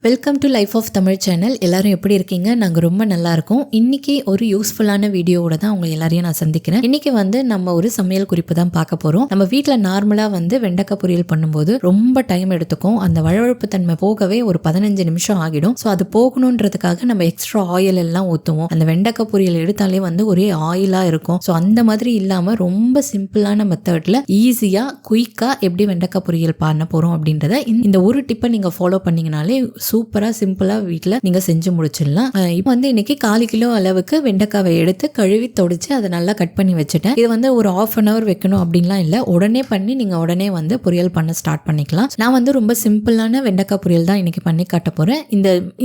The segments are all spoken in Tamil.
Welcome to life of Tamil channel. எல்லாரும் எப்படி இருக்கீங்க? நாங்கள் ரொம்ப நல்லா இருக்கோம். இன்னைக்கு ஒரு யூஸ்ஃபுல்லான வீடியோவோட தான் உங்க எல்லாரையும் நான் சந்திக்கிறேன். இன்னைக்கு நம்ம ஒரு சமையல் குறிப்பு தான் பார்க்க போறோம். நம்ம வீட்டில் நார்மலாக வெண்டைக்காய் பொரியல் பண்ணும்போது ரொம்ப டைம் எடுத்துக்கும். அந்த வழவழப்பு தன்மை போகவே ஒரு 15 நிமிஷம் ஆகிடும். ஸோ அது போகணுன்றதுக்காக நம்ம எக்ஸ்ட்ரா ஆயில் எல்லாம் ஊற்றுவோம். அந்த வெண்டைக்காய் பொரியல் எடுத்தாலே ஒரே ஆயிலாக இருக்கும். ஸோ அந்த மாதிரி இல்லாமல் ரொம்ப சிம்பிளான மெத்தடில் ஈஸியாக குயிக்காக எப்படி வெண்டைக்காய் பொரியல் பண்ண போகிறோம் அப்படின்றத இந்த ஒரு டிப்பை நீங்கள் ஃபாலோ பண்ணிங்கனாலே சூப்பரா சிம்பிளா வீட்டில் நீங்க செஞ்சு முடிச்சிடலாம். இப்போ இன்னைக்கு 1/4 கிலோ அளவுக்கு வெண்டைக்காவை எடுத்து கழுவி தொடிச்சு அதை நல்லா கட் பண்ணி வச்சுட்டேன். இது ஒரு 1/2 hour வைக்கணும் அப்படின்லாம் இல்லை, உடனே பண்ணி நீங்க உடனே பொரியல் பண்ண ஸ்டார்ட் பண்ணிக்கலாம். நான் ரொம்ப சிம்பிளான வெண்டைக்காய் பொரியல் தான் இன்னைக்கு பண்ணி காட்ட போறேன்.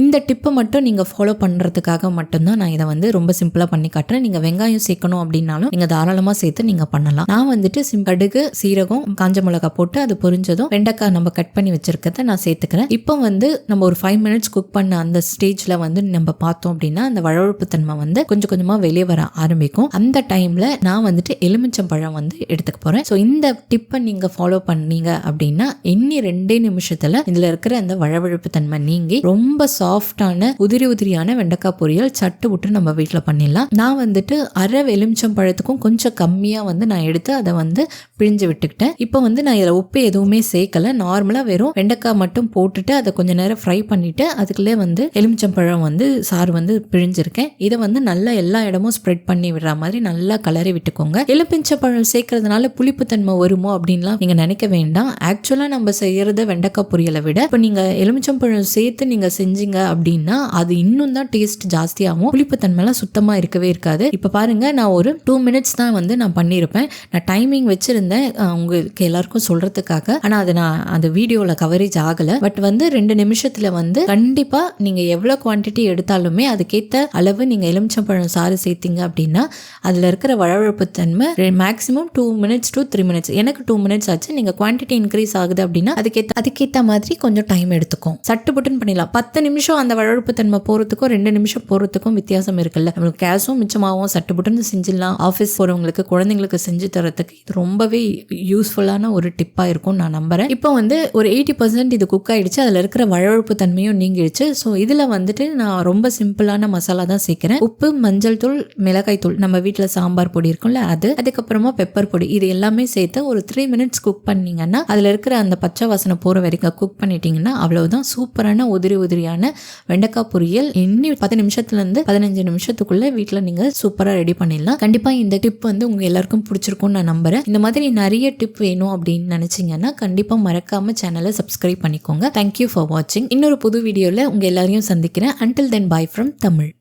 இந்த டிப்பை மட்டும் நீங்க ஃபாலோ பண்றதுக்காக மட்டும்தான் நான் இதை ரொம்ப சிம்பிளா பண்ணி காட்டுறேன். நீங்க வெங்காயம் சேர்க்கணும் அப்படின்னாலும் நீங்க தாராளமா சேர்த்து நீங்க பண்ணலாம். நான் கடுகு, சீரகம், காஞ்ச மிளகாய் போட்டு அது பொரிஞ்சதும் வெண்டைக்காய் நம்ம கட் பண்ணி வச்சிருக்கிறத நான் சேர்த்துக்கிறேன். இப்போ நம்ம ஒரு 5 minutes குக் பண்ண அந்த ஸ்டேஜ்ல நம்ம பார்த்தோம் அப்படின்னா அந்த வழவழப்பு தன்மை கொஞ்சம் கொஞ்சமா வெளியே வர ஆரம்பிக்கும். அந்த டைம்ல நான் எலுமிச்சம்பழம் எடுத்துக்க போறேன். ஸோ இந்த டிப்பை நீங்க ஃபாலோ பண்ணீங்க அப்படின்னா இன்னி 2 நிமிஷத்துல இதுல இருக்கிற அந்த வழவழப்பு தன்மை நீங்கி ரொம்ப சாஃப்டான உதிரியான வெண்டைக்காய் பொரியல் சட்டு விட்டு நம்ம வீட்டுல பண்ணிடலாம். நான் அரை எலுமிச்சம்பழத்துக்கும் கொஞ்சம் கம்மியா நான் எடுத்து அதை பிழிஞ்சு விட்டுக்கிட்டேன். இப்போ நான் இதுல உப்பு எதுவுமே சேர்க்கல. நார்மலா வெறும் வெண்டைக்காய் மட்டும் போட்டுட்டு அதை கொஞ்ச நேரம் ஃப்ரை பண்ணிட்டு அதுக்குள்ளே எலுமிச்சம்பழம் சாறு பிழிஞ்சிருக்கேன். இதை நல்லா எல்லா இடமும் ஸ்ப்ரெட் பண்ணி விடுற மாதிரி நல்லா கலரி விட்டுக்கோங்க. எலுமிச்சம்பழம் சேர்க்கறதுனால புளிப்புத்தன்மை வருமோ அப்படின்லாம் நீங்க நினைக்க வேண்டாம். ஆக்சுவலா நம்ம செய்யறத வெண்டைக்காய் பொரியலை விட இப்போ நீங்க எலுமிச்சம்பழம் சேர்த்து நீங்க செஞ்சீங்க அப்படின்னா அது இன்னும் தான் டேஸ்ட் ஜாஸ்தியாகும். புளிப்புத்தன்மைலாம் சுத்தமா இருக்கவே இருக்காது. இப்ப பாருங்க, நான் ஒரு 2 minutes தான் நான் பண்ணியிருப்பேன். நான் டைமிங் வச்சிருந்தேன் உங்களுக்கு எல்லாருக்கும் சொல்றதுக்காக. ஆனா அது நான் அந்த வீடியோல கவரேஜ் ஆகல. பட் 2 நிமிஷத்துல கண்டிப்பா நீங்க எவ்வளவு குவான்டிட்டி எடுத்தாலுமே அதுக்கேற்ற அளவு நீங்க எலுமிச்சம்பழம் சாறு சேர்த்தீங்க அப்படின்னா அதுல இருக்கிற வழவழப்பு தன்மை மேக்ஸிமம் 2 minutes to 3 minutes. எனக்கு 2 minutes ஆச்சு. நீங்க குவான்டிட்டி இன்க்ரீஸ் ஆகுது அப்படின்னா அதுக்கேற்ற மாதிரி கொஞ்சம் டைம் எடுத்துக்கும். சட்டு புட்டுன்னு பண்ணிடலாம். 10 நிமிஷம் அந்த வழவழப்பு தன்மை போறதுக்கும் 2 நிமிஷம் போறதுக்கும் வித்தியாசம் இருக்குல்ல. நம்மளுக்கு கேஸும் மிச்சமாகவும் சட்டு புட்டுன்னு செஞ்சிடலாம். ஆஃபீஸ் போறவங்களுக்கு, குழந்தைங்களுக்கு செஞ்சு தரத்துக்கு இது ரொம்பவே யூஸ்ஃபுல்லான ஒரு டிப்பா இருக்கும் நான் நம்புறேன். இப்போ ஒரு 80% இது குக் ஆயிடுச்சு. அதுல இருக்கிற வழவழப்பு தன்மையும் நீங்கிடுச்சு. ஸோ இதில் நான் ரொம்ப சிம்பிளான மசாலா தான் சேர்க்கிறேன். உப்பு, மஞ்சள் தூள், மிளகாய் தூள், நம்ம வீட்டில் சாம்பார் பொடி இருக்கும்ல அது, அதுக்கப்புறமா பெப்பர் பொடி, இது எல்லாமே சேர்த்து ஒரு 3 minutes குக் பண்ணீங்கன்னா அதில் இருக்கிற அந்த பச்சை வாசனை போகிற வரைக்கும் குக் பண்ணிட்டீங்கன்னா அவ்வளவுதான். சூப்பரான உதிரியான வெண்டைக்காய் பொரியல் இன்னி 10 நிமிஷத்துலேருந்து 15 நிமிஷத்துக்குள்ள வீட்டில் நீங்கள் சூப்பராக ரெடி பண்ணிடலாம். கண்டிப்பாக இந்த டிப் உங்க எல்லாருக்கும் பிடிச்சிருக்கும்னு நான் நம்புறேன். இந்த மாதிரி நிறைய டிப் வேணும் அப்படின்னு நினைச்சீங்கன்னா கண்டிப்பாக மறக்காம சேனலை சப்ஸ்கிரைப் பண்ணிக்கோங்க. தேங்க்யூ ஃபார் வாட்சிங். இன்னொரு புது வீடியோவில் உங்க எல்லாரையும் சந்திக்கிறேன். Until then, bye from Tamil.